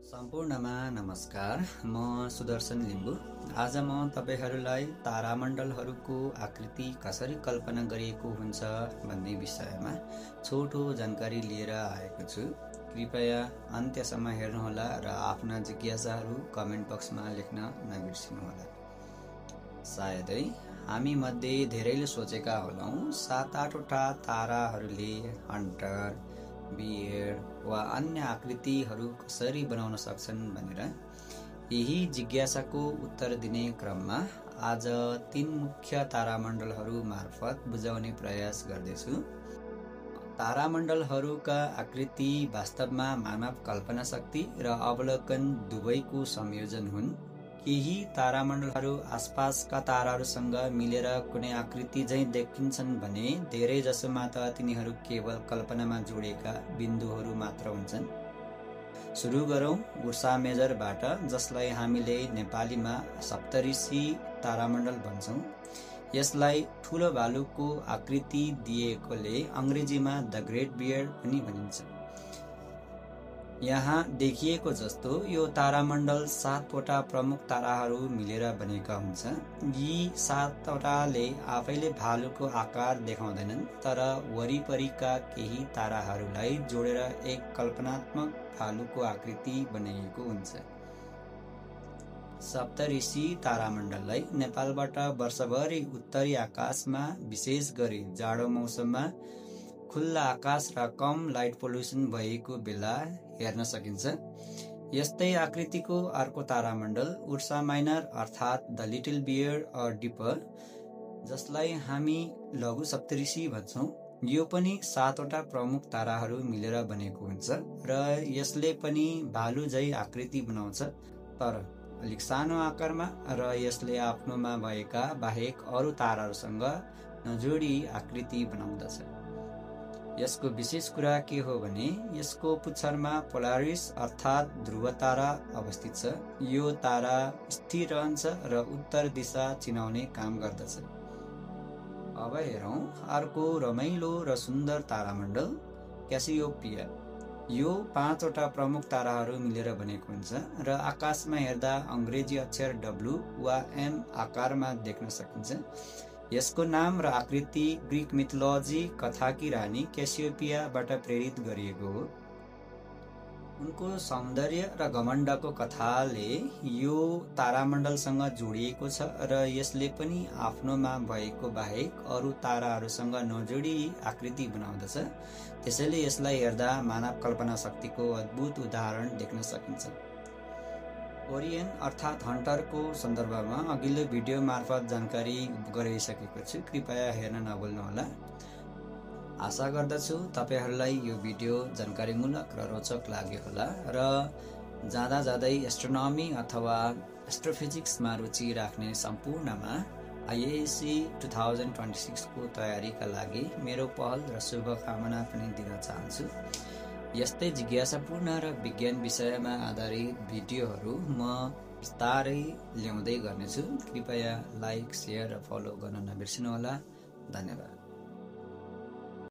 सम्पूर्णमा नमस्कार। म सुदर्शन लिम्बू। आज म तपाईहरूलाई तारामण्डलहरूको आकृति कसरी कल्पना गरिएको हुन्छ भन्ने विषयमा छोटो जानकारी लिएर आएको छु। कृपया अन्त्यसम्म हेर्नुहोला र आफ्ना जिज्ञासाहरू कमेन्ट बक्समा लेख्न नबिर्सिनुहोला। सायदै हामी मध्ये धेरैले सोचेका होलौं 7-8वटा ताराहरूले हन्टर, बियर्ड वा अन्य आकृतिहरू कसरी बनाउन सक्छन् भनेर। यही जिज्ञासाको उत्तर दिने क्रममा आज 3 मुख्य तारामण्डलहरू मार्फत बुझाउने प्रयास गर्दैछु। तारामण्डलहरूका आकृति वास्तवमा मानव कल्पना शक्ति र अवलोकन दुवैको संयोजन हुन्। केही तारामण्डलहरू आसपासका ताराहरूसँग मिलेर कुनै आकृति झैं देखिन्छन् भने धेरै जसोमा त तिनीहरू केवल कल्पनामा जोडिएका बिन्दुहरू मात्र हुन्छन्। सुरु गरौँ उर्सा मेजरबाट, जसलाई हामीले नेपालीमा सप्तऋषि तारामण्डल भन्छौं। यसलाई ठूलो भालुको आकृति दिएकोले अंग्रेजीमा द ग्रेट बियर्ड पनि भनिन्छ। यहाँ देखिएको जस्तो यो तारामण्डल 7वटा प्रमुख ताराहरू मिलेर बनेका हुन्छ। यी 7वटाले आफैले भालुको आकार देखाउँदैनन्, तर वरिपरिका केही ताराहरूलाई जोडेर एक कल्पनात्मक भालुको आकृति बनाइएको हुन्छ। सप्तऋषि तारामण्डललाई नेपालबाट वर्षभरि उत्तरी आकाशमा, विशेष गरी जाडो मौसममा खुल्ला आकाश र कम लाइट पोल्युसन भएको बेला हेर्न सकिन्छ। यस्तै आकृतिको अर्को तारामण्डल उर्सा माइनर अर्थात् the little bear or dipper, जसलाई हामी लघु सप्तऋषि भन्छौं। यो पनि 7वटा प्रमुख ताराहरू मिलेर बनेको हुन्छ र यसले पनि भालु झै आकृति बनाउँछ, तर अलिक सानो आकारमा, र यसले आफ्नोमा भएका बाहेक अरू ताराहरूसँग नजोडी आकृति बनाउँदछ। यसको विशेष कुरा के हो भने यसको पुच्छरमा पोलारिस अर्थात् ध्रुव तारा अवस्थित छ। यो तारा स्थिर रहन्छ र उत्तर दिशा चिनाउने काम गर्दछ। अब हेरौं अर्को रमाइलो र सुन्दर तारामण्डल क्यासियोपिया। यो 5वटा प्रमुख ताराहरू मिलेर बनेको हुन्छ र आकाशमा हेर्दा अंग्रेजी अक्षर W वा M आकारमा देख्न सकिन्छ। यसको नाम र आकृति ग्रीक मिथोलोजी कथाकी रानी क्यासियोपियाबाट प्रेरित गरिएको हो। उनको सौन्दर्य र घमण्डको कथाले यो तारामण्डलसँग जोडिएको छ र यसले पनि आफ्नोमा भएको बाहेक अरू ताराहरूसँग नजोडी आकृति बनाउँदछ। त्यसैले यसलाई हेर्दा मानव कल्पना शक्तिको अद्भुत उदाहरण देख्न सकिन्छ। ओरियन अर्थात् हन्टरको सन्दर्भमा अघिल्लो भिडियो मार्फत जानकारी गराइसकेको छु, कृपया हेर्न नभुल्नुहोला। आशा गर्दछु तपाईहरूलाई यो भिडियो जानकारीमूलक र रोचक लाग्यो होला र जाँदै एस्ट्रोनोमी अथवा एस्ट्रोफिजिक्समा रुचि राख्ने सम्पूर्णमा IAC 2026 को तयारीका लागि मेरो पहल र शुभकामना पनि दिन चाहन्छु। यस्तै जिज्ञासापूर्ण र विज्ञान विषयमा आधारित भिडियोहरू म बिस्तारै ल्याउँदै गर्नेछु। कृपया लाइक, शेयर र फलो गर्न नबिर्सिनुहोला। धन्यवाद।